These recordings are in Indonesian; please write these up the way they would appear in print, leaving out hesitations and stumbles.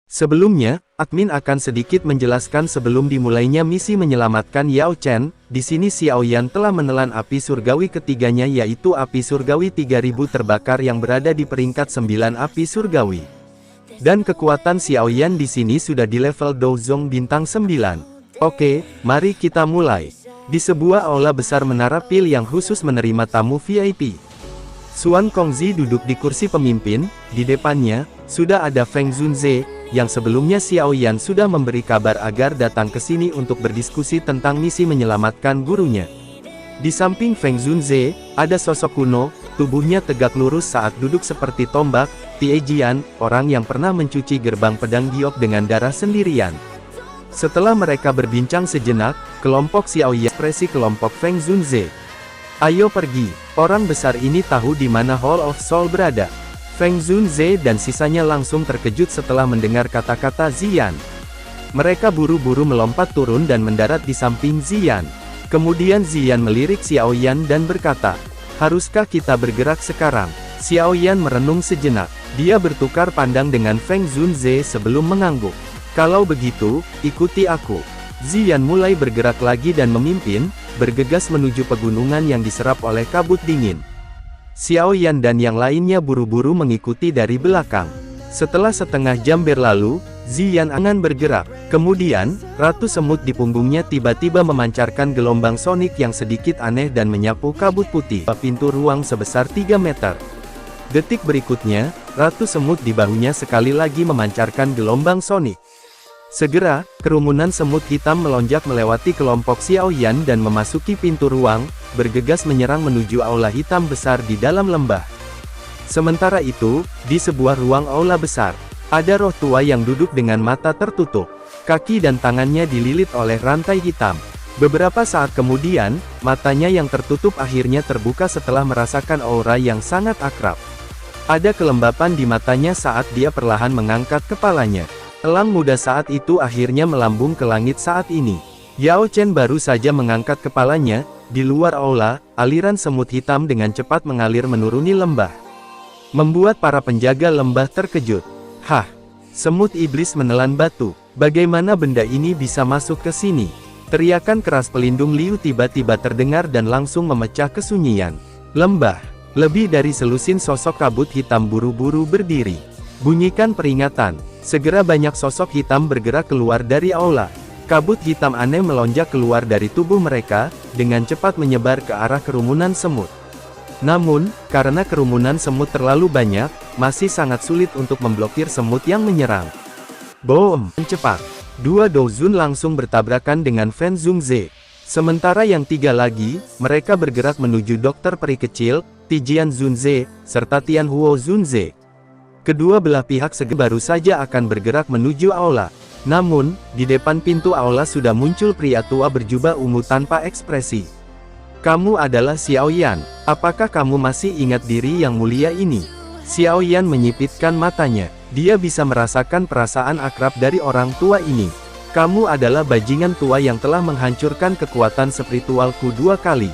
Sebelumnya, admin akan sedikit menjelaskan sebelum dimulainya misi menyelamatkan Yao Chen. Di sini Xiao Yan telah menelan api surgawi ketiganya, yaitu api surgawi 3000 terbakar yang berada di peringkat 9 api surgawi. Dan kekuatan Xiao Yan di sini sudah di level Douzong bintang 9. Oke, mari kita mulai. Di sebuah aula besar menara pil yang khusus menerima tamu VIP. Xuan Kongzi duduk di kursi pemimpin. Di depannya, sudah ada Feng Zunze, yang sebelumnya Xiao Yan sudah memberi kabar agar datang ke sini untuk berdiskusi tentang misi menyelamatkan gurunya. Di samping Feng Zunze, ada sosok kuno, tubuhnya tegak lurus saat duduk seperti tombak, Tie Jian, orang yang pernah mencuci gerbang pedang giok dengan darah sendirian. Setelah mereka berbincang sejenak, kelompok Xiao Yan ekspresi kelompok Feng Zunze. Ayo pergi, orang besar ini tahu di mana Hall of Soul berada. Feng Zunze dan sisanya langsung terkejut setelah mendengar kata-kata Ziyan. Mereka buru-buru melompat turun dan mendarat di samping Ziyan. Kemudian Ziyan melirik Xiao Yan dan berkata, "Haruskah kita bergerak sekarang?" Xiao Yan merenung sejenak. Dia bertukar pandang dengan Feng Zunze sebelum mengangguk. "Kalau begitu, ikuti aku." Ziyan mulai bergerak lagi dan memimpin, bergegas menuju pegunungan yang diserap oleh kabut dingin. Xiao Yan dan yang lainnya buru-buru mengikuti dari belakang. Setelah setengah jam berlalu, Ziyan akan bergerak. Kemudian, Ratu Semut di punggungnya tiba-tiba memancarkan gelombang sonik yang sedikit aneh dan menyapu kabut putih. Pintu ruang sebesar 3 meter. Detik berikutnya, Ratu Semut di bahunya sekali lagi memancarkan gelombang sonik. Segera, kerumunan semut hitam melonjak melewati kelompok Xiao Yan dan memasuki pintu ruang, bergegas menyerang menuju aula hitam besar di dalam lembah. Sementara itu, di sebuah ruang aula besar, ada roh tua yang duduk dengan mata tertutup. Kaki dan tangannya dililit oleh rantai hitam. Beberapa saat kemudian, matanya yang tertutup akhirnya terbuka setelah merasakan aura yang sangat akrab. Ada kelembapan di matanya saat dia perlahan mengangkat kepalanya. Elang muda saat itu akhirnya melambung ke langit saat ini. Yao Chen baru saja mengangkat kepalanya. Di luar aula, aliran semut hitam dengan cepat mengalir menuruni lembah, membuat para penjaga lembah terkejut. "Hah! Semut iblis menelan batu. Bagaimana benda ini bisa masuk ke sini?" Teriakan keras pelindung Liu tiba-tiba terdengar dan langsung memecah kesunyian. Lembah. Lebih dari selusin sosok kabut hitam buru-buru berdiri. Bunyikan peringatan. Segera banyak sosok hitam bergerak keluar dari aula. Kabut hitam aneh melonjak keluar dari tubuh mereka, dengan cepat menyebar ke arah kerumunan semut. Namun, karena kerumunan semut terlalu banyak, masih sangat sulit untuk memblokir semut yang menyerang. Boom! Cepat! Dua Douzun langsung bertabrakan dengan Feng Zunze. Sementara yang tiga lagi, mereka bergerak menuju dokter peri kecil, Tijian Zunze, serta Tianhuo Zunze. Kedua belah pihak baru saja akan bergerak menuju aula. Namun, di depan pintu aula sudah muncul pria tua berjubah ungu tanpa ekspresi. "Kamu adalah Xiao Yan. Apakah kamu masih ingat diri yang mulia ini?" Xiao Yan menyipitkan matanya. Dia bisa merasakan perasaan akrab dari orang tua ini. "Kamu adalah bajingan tua yang telah menghancurkan kekuatan spiritualku 2 kali.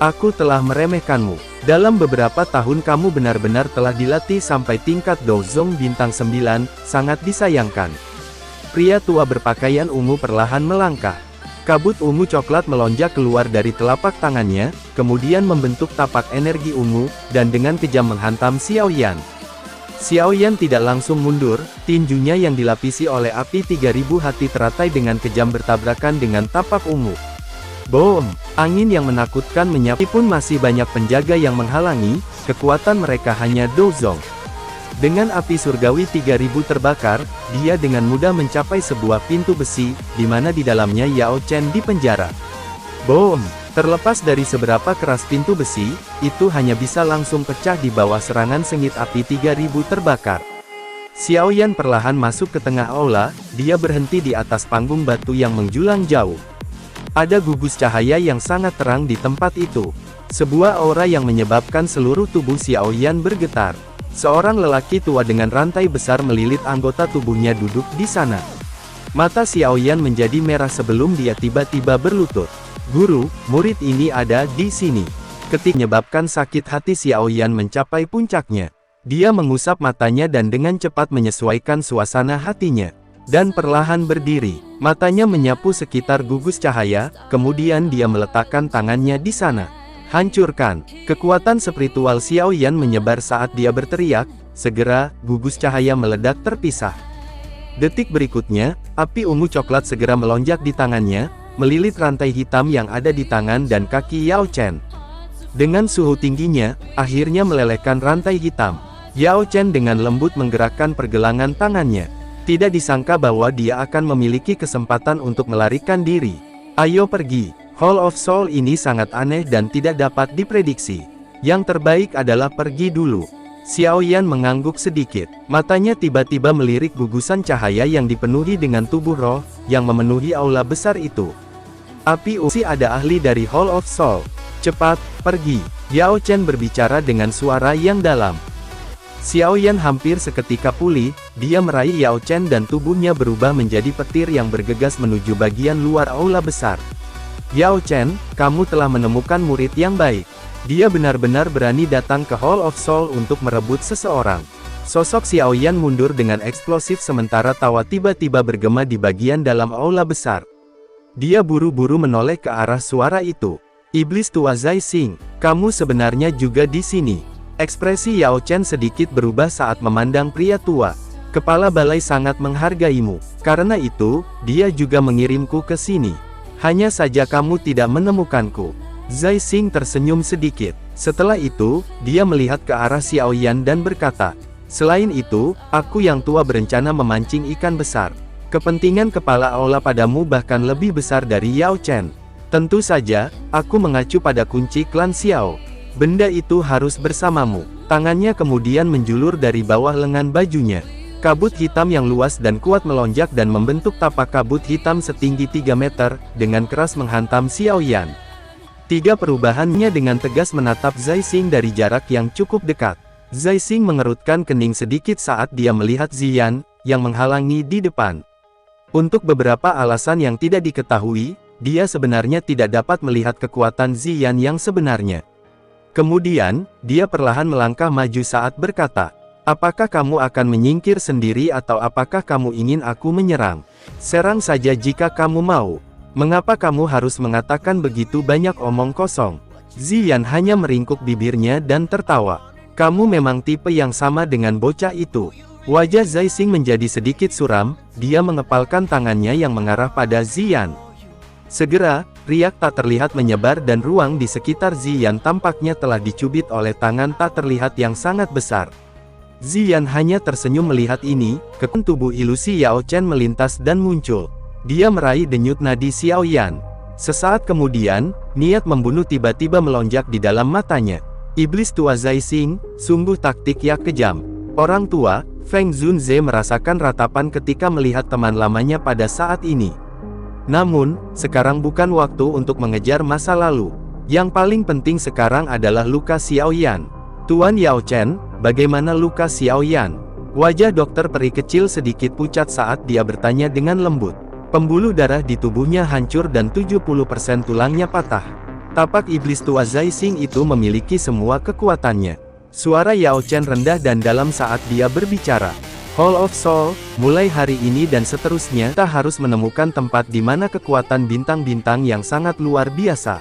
Aku telah meremehkanmu. Dalam beberapa tahun kamu benar-benar telah dilatih sampai tingkat Douzong bintang 9, sangat disayangkan." Pria tua berpakaian ungu perlahan melangkah. Kabut ungu coklat melonjak keluar dari telapak tangannya, kemudian membentuk tapak energi ungu, dan dengan kejam menghantam Xiao Yan. Xiao Yan tidak langsung mundur, tinjunya yang dilapisi oleh api 3000 hati teratai dengan kejam bertabrakan dengan tapak ungu. Boom! Angin yang menakutkan menyapu pun masih banyak penjaga yang menghalangi, kekuatan mereka hanya Douzong. Dengan api surgawi 3000 terbakar, dia dengan mudah mencapai sebuah pintu besi, di mana di dalamnya Yao Chen dipenjara. Boom! Terlepas dari seberapa keras pintu besi, itu hanya bisa langsung pecah di bawah serangan sengit api 3000 terbakar. Xiao Yan perlahan masuk ke tengah aula, dia berhenti di atas panggung batu yang menjulang jauh. Ada gugus cahaya yang sangat terang di tempat itu. Sebuah aura yang menyebabkan seluruh tubuh Xiao Yan bergetar. Seorang lelaki tua dengan rantai besar melilit anggota tubuhnya duduk di sana. Mata Xiao Yan menjadi merah sebelum dia tiba-tiba berlutut. "Guru, murid ini ada di sini." Ketika menyebabkan sakit hati Xiao Yan mencapai puncaknya. Dia mengusap matanya dan dengan cepat menyesuaikan suasana hatinya. Dan perlahan berdiri, matanya menyapu sekitar gugus cahaya, kemudian dia meletakkan tangannya di sana. Hancurkan. Kekuatan spiritual Xiao Yan menyebar saat dia berteriak, segera, gugus cahaya meledak terpisah. Detik berikutnya, api ungu coklat segera melonjak di tangannya, melilit rantai hitam yang ada di tangan dan kaki Yao Chen. Dengan suhu tingginya, akhirnya melelehkan rantai hitam. Yao Chen dengan lembut menggerakkan pergelangan tangannya. Tidak disangka bahwa dia akan memiliki kesempatan untuk melarikan diri. Ayo pergi. Hall of Soul ini sangat aneh dan tidak dapat diprediksi. Yang terbaik adalah pergi dulu. Xiao Yan mengangguk sedikit. Matanya tiba-tiba melirik gugusan cahaya yang dipenuhi dengan tubuh roh, yang memenuhi aula besar itu. Api Usi ada ahli dari Hall of Soul. Cepat, pergi. Yao Chen berbicara dengan suara yang dalam. Xiao Yan hampir seketika pulih, dia meraih Yao Chen dan tubuhnya berubah menjadi petir yang bergegas menuju bagian luar aula besar. Yao Chen, kamu telah menemukan murid yang baik. Dia benar-benar berani datang ke Hall of Soul untuk merebut seseorang. Sosok Xiao Yan mundur dengan eksplosif sementara tawa tiba-tiba bergema di bagian dalam aula besar. Dia buru-buru menoleh ke arah suara itu. Iblis tua Zai Xing, kamu sebenarnya juga di sini. Ekspresi Yao Chen sedikit berubah saat memandang pria tua. Kepala balai sangat menghargaimu. Karena itu, dia juga mengirimku ke sini. Hanya saja kamu tidak menemukanku. Zai Xing tersenyum sedikit. Setelah itu, dia melihat ke arah Xiao Yan dan berkata, selain itu, aku yang tua berencana memancing ikan besar. Kepentingan kepala aula padamu bahkan lebih besar dari Yao Chen. Tentu saja, aku mengacu pada kunci klan Xiao. Benda itu harus bersamamu. Tangannya kemudian menjulur dari bawah lengan bajunya. Kabut hitam yang luas dan kuat melonjak dan membentuk tapak kabut hitam setinggi 3 meter, dengan keras menghantam Xiao Yan. Tiga perubahannya dengan tegas menatap Zai Xing dari jarak yang cukup dekat. Zai Xing mengerutkan kening sedikit saat dia melihat Ziyan, yang menghalangi di depan. Untuk beberapa alasan yang tidak diketahui, dia sebenarnya tidak dapat melihat kekuatan Ziyan yang sebenarnya. Kemudian, dia perlahan melangkah maju saat berkata, apakah kamu akan menyingkir sendiri atau apakah kamu ingin aku menyerang? Serang saja jika kamu mau. Mengapa kamu harus mengatakan begitu banyak omong kosong? Ziyan hanya meringkuk bibirnya dan tertawa. Kamu memang tipe yang sama dengan bocah itu. Wajah Zai Xing menjadi sedikit suram, dia mengepalkan tangannya yang mengarah pada Ziyan. Segera, riak tak terlihat menyebar dan ruang di sekitar Ziyan tampaknya telah dicubit oleh tangan tak terlihat yang sangat besar. Ziyan hanya tersenyum melihat ini, kemudian tubuh ilusi Yao Chen melintas dan muncul. Dia meraih denyut nadi Xiao Yan. Sesaat kemudian, niat membunuh tiba-tiba melonjak di dalam matanya. Iblis tua Zai Xing, sungguh taktik yang kejam. Orang tua, Feng Zunze merasakan ratapan ketika melihat teman lamanya pada saat ini. Namun, sekarang bukan waktu untuk mengejar masa lalu. Yang paling penting sekarang adalah luka Xiao Yan. Tuan Yao Chen, bagaimana luka Xiao Yan? Wajah dokter peri kecil sedikit pucat saat dia bertanya dengan lembut. Pembuluh darah di tubuhnya hancur dan 70% tulangnya patah. Tapak iblis tua Zai Xing itu memiliki semua kekuatannya. Suara Yao Chen rendah dan dalam saat dia berbicara. Hall of Soul, mulai hari ini dan seterusnya kita harus menemukan tempat di mana kekuatan bintang-bintang yang sangat luar biasa.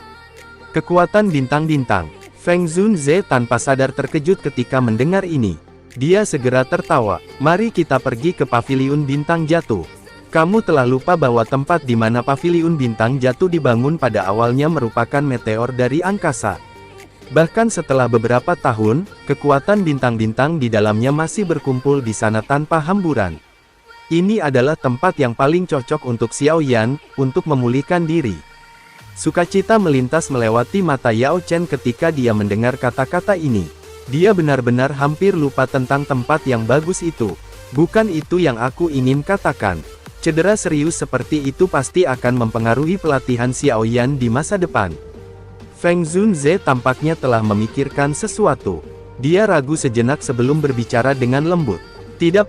Kekuatan bintang-bintang. Feng Zunze tanpa sadar terkejut ketika mendengar ini. Dia segera tertawa. Mari kita pergi ke paviliun bintang jatuh. Kamu telah lupa bahwa tempat di mana paviliun bintang jatuh dibangun pada awalnya merupakan meteor dari angkasa. Bahkan setelah beberapa tahun, kekuatan bintang-bintang di dalamnya masih berkumpul di sana tanpa hamburan. Ini adalah tempat yang paling cocok untuk Xiao Yan, untuk memulihkan diri. Sukacita melintas melewati mata Yao Chen ketika dia mendengar kata-kata ini. Dia benar-benar hampir lupa tentang tempat yang bagus itu. Bukan itu yang aku ingin katakan. Cedera serius seperti itu pasti akan mempengaruhi pelatihan Xiao Yan di masa depan. Feng Zunze tampaknya telah memikirkan sesuatu. Dia ragu sejenak sebelum berbicara dengan lembut. Tidak